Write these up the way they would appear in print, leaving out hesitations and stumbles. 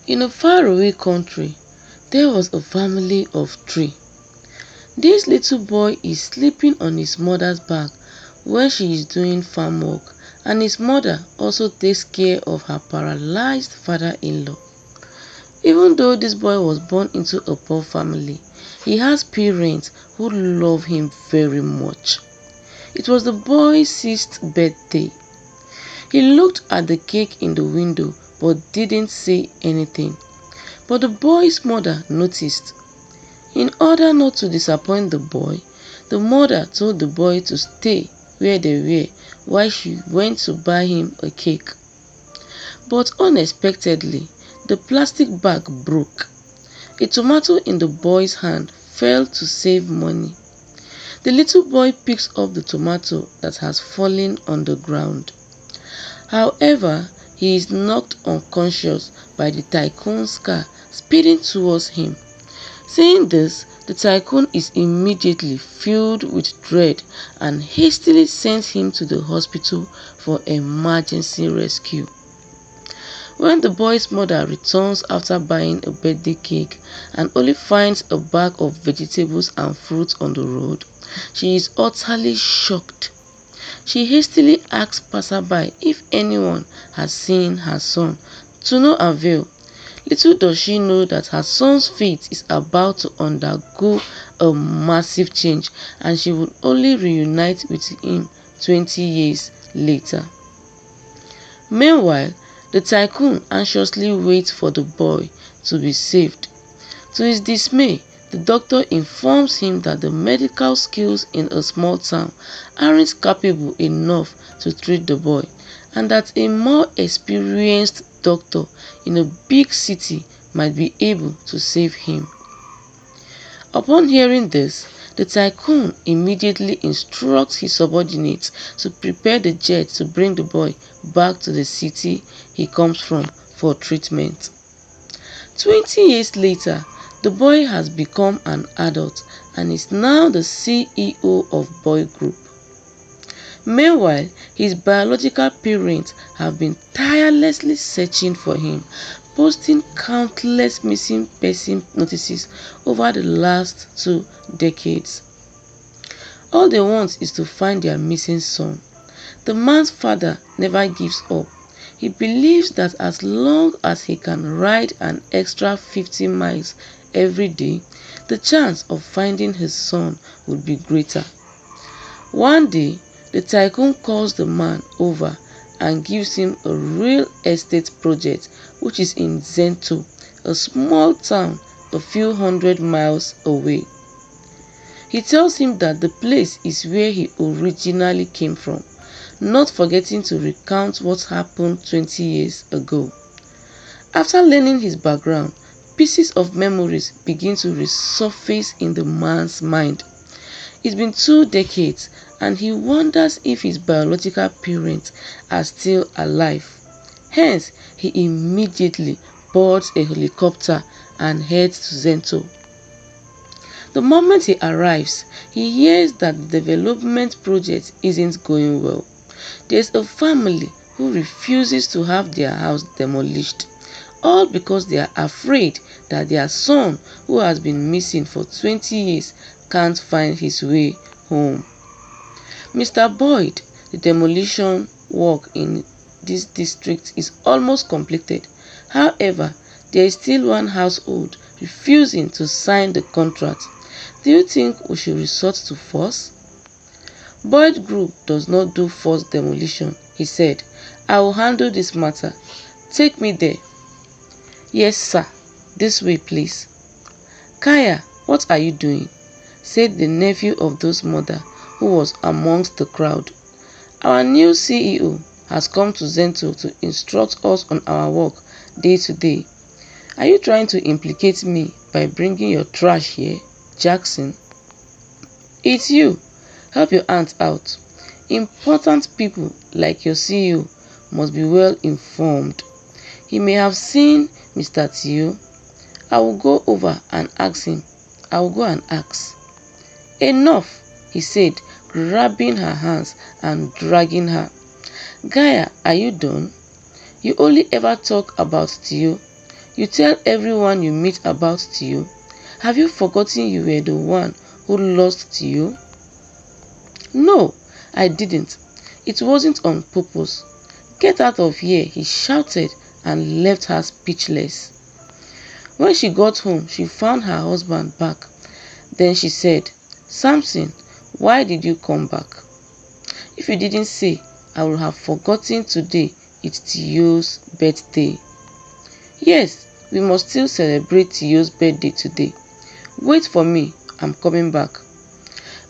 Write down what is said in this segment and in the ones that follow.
In a faraway country, there was a family of 3. This little boy is sleeping on his mother's back when she is doing farm work, and his mother also takes care of her paralyzed father-in-law. Even though this boy was born into a poor family, he has parents who love him very much. It was the boy's 6th birthday. He looked at the cake in the window but didn't say anything. But the boy's mother noticed. In order not to disappoint the boy, the mother told the boy to stay where they were while she went to buy him a cake. But unexpectedly, the plastic bag broke. A tomato in the boy's hand fell to save money. The little boy picks up the tomato that has fallen on the ground. However, he is knocked unconscious by the tycoon's car speeding towards him. Seeing this, the tycoon is immediately filled with dread and hastily sends him to the hospital for emergency rescue. When the boy's mother returns after buying a birthday cake and only finds a bag of vegetables and fruits on the road, she is utterly shocked. She hastily asks passerby if anyone has seen her son, to no avail. Little does she know that her son's fate is about to undergo a massive change, and she will only reunite with him 20 years later. Meanwhile, the tycoon anxiously waits for the boy to be saved. To his dismay, the doctor informs him that the medical skills in a small town aren't capable enough to treat the boy, and that a more experienced doctor in a big city might be able to save him. Upon hearing this, the tycoon immediately instructs his subordinates to prepare the jet to bring the boy back to the city he comes from for treatment. 20 years later, the boy has become an adult and is now the CEO of Boy Group. Meanwhile, his biological parents have been tirelessly searching for him, posting countless missing person notices over the last 2 decades. All they want is to find their missing son. The man's father never gives up. He believes that as long as he can ride an extra 50 miles every day, the chance of finding his son would be greater. One day, the tycoon calls the man over and gives him a real estate project which is in Zento, a small town a few hundred miles away. He tells him that the place is where he originally came from, not forgetting to recount what happened 20 years ago. After learning his background, pieces of memories begin to resurface in the man's mind. It's been 2 decades and he wonders if his biological parents are still alive. Hence, he immediately boards a helicopter and heads to Zento. The moment he arrives, he hears that the development project isn't going well. There's a family who refuses to have their house demolished, all because they are afraid that their son, who has been missing for 20 years, can't find his way home. Mr. Boyd, the demolition work in this district is almost completed. However, there is still one household refusing to sign the contract. Do you think we should resort to force? Boyd Group does not do forced demolition, he said. I will handle this matter. Take me there. Yes, sir. This way, please. Kaya, what are you doing? Said the nephew of those mother, who was amongst the crowd. Our new CEO has come to Zento to instruct us on our work day to day. Are you trying to implicate me by bringing your trash here, Jackson? It's you. Help your aunt out. Important people like your CEO must be well informed. He may have seen Mr. Tio. I will go over and ask him. I will go and ask. Enough, he said, grabbing her hands and dragging her. Gaia, are you done? You only ever talk about Tio. You tell everyone you meet about Tio. Have you forgotten you were the one who lost Tio? No, I didn't. It wasn't on purpose. Get out of here, he shouted and left her speechless. When she got home, she found her husband back. Then she said, Samson, why did you come back? If you didn't say, I would have forgotten today. It's Tio's birthday. Yes, we must still celebrate Tio's birthday today. Wait for me, I'm coming back.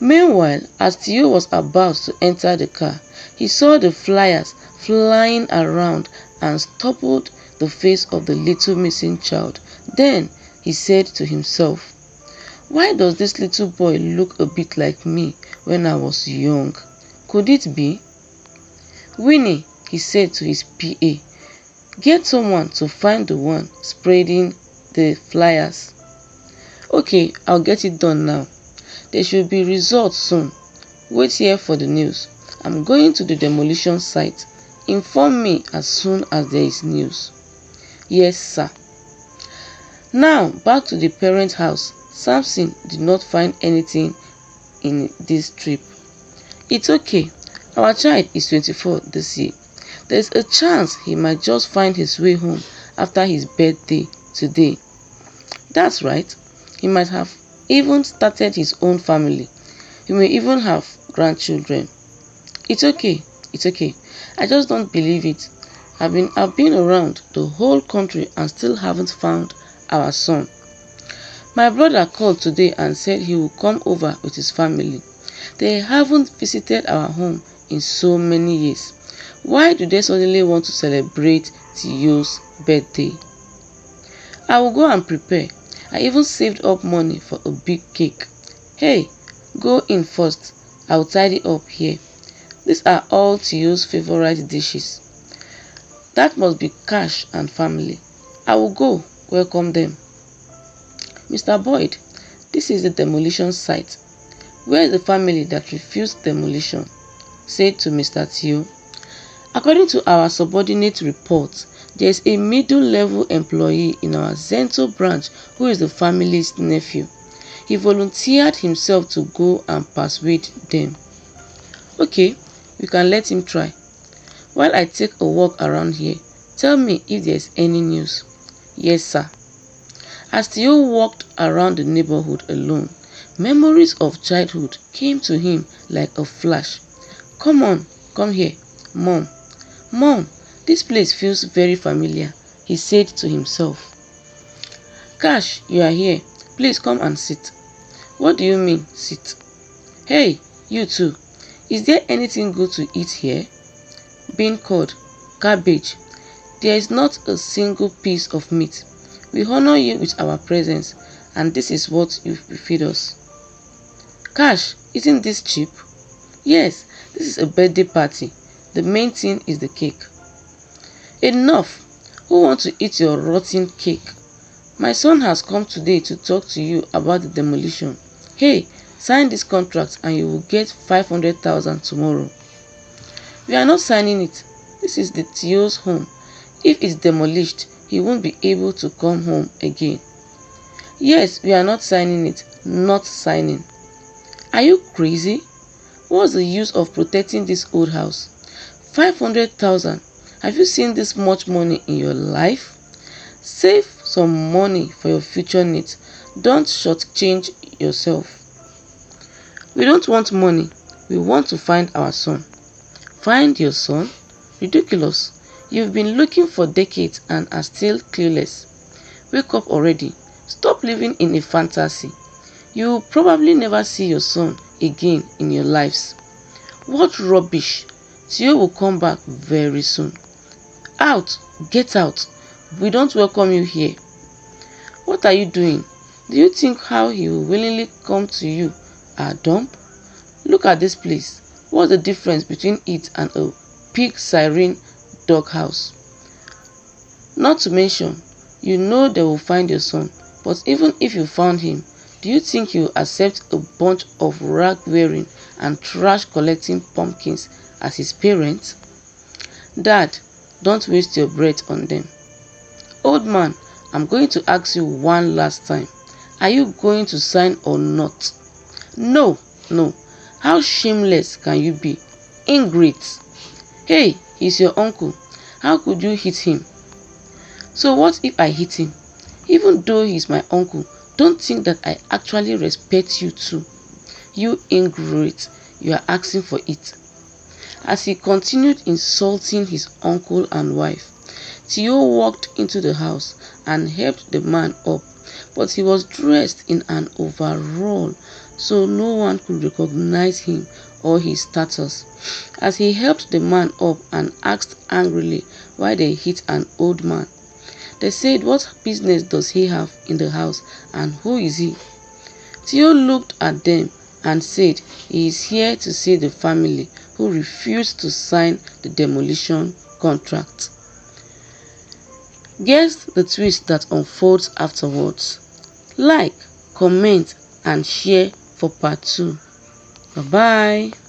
Meanwhile, as Tio was about to enter the car, he saw the flyers flying around and stoppled the face of the little missing child. Then he said to himself, why does this little boy look a bit like me when I was young? Could it be? Winnie, he said to his PA, get someone to find the one spreading the flyers. Okay, I'll get it done now. There should be results soon. Wait here for the news. I'm going to the demolition site. Inform me as soon as there is news. Yes, sir. Now, back to the parent house. Samson did not find anything in this trip. It's okay. Our child is 24 this year. There's a chance he might just find his way home after his birthday today. That's right. He might have even started his own family. He may even have grandchildren. It's okay. It's okay. I just don't believe it. I've been around the whole country and still haven't found our son. My brother called today and said he will come over with his family. They haven't visited our home in so many years. Why do they suddenly want to celebrate Tio's birthday? I will go and prepare. I even saved up money for a big cake. Hey, go in first. I will tidy up here. These are all Tio's favorite dishes. That must be Cash and family. I will go welcome them. Mr. Boyd, this is the demolition site. Where is the family that refused demolition? Said to Mr. Tio. According to our subordinate report, there is a middle-level employee in our Zento branch who is the family's nephew. He volunteered himself to go and persuade them. Okay, you can let him try. While I take a walk around here, tell me if there is any news. Yes, sir. As Tio walked around the neighborhood alone, memories of childhood came to him like a flash. Come on, come here, Mom. Mom, this place feels very familiar, he said to himself. Cash, you are here. Please come and sit. What do you mean, sit? Hey, you too. Is there anything good to eat here? Bean curd, cabbage. There is not a single piece of meat. We honor you with our presence, and this is what you feed us. Cash, isn't this cheap? Yes, this is a birthday party. The main thing is the cake. Enough! Who wants to eat your rotten cake? My son has come today to talk to you about the demolition. Hey, sign this contract and you will get 500,000 tomorrow. We are not signing it. This is the Tio's home. If it's demolished, he won't be able to come home again. Yes, we are not signing it. Not signing. Are you crazy? What's the use of protecting this old house? 500,000. Have you seen this much money in your life? Save some money for your future needs. Don't shortchange yourself. We don't want money. We want to find our son. Find your son? Ridiculous. You've been looking for decades and are still clueless. Wake up already. Stop living in a fantasy. You will probably never see your son again in your lives. What rubbish. Tio will come back very soon. Out! Get out! We don't welcome you here. What are you doing? Do you think how he will willingly come to you, our dump? Look at this place. What's the difference between it and a pig siren doghouse? Not to mention, you know they will find your son. But even if you found him, do you think you will accept a bunch of rag-wearing and trash-collecting pumpkins as his parent? Dad, don't waste your breath on them. Old man, I'm going to ask you one last time. Are you going to sign or not? No, no. How shameless can you be? Ingrate. Hey, he's your uncle. How could you hit him? So what if I hit him? Even though he's my uncle, don't think that I actually respect you too. You ingrate, you are asking for it. As he continued insulting his uncle and wife, Theo walked into the house and helped the man up, but he was dressed in an overall, so no one could recognize him or his status. As he helped the man up and asked angrily why they hit an old man, they said, what business does he have in the house and who is he? Theo looked at them and said he is here to see the family who refused to sign the demolition contract. Guess the twist that unfolds afterwards. Like, comment and share for part 2. Bye bye.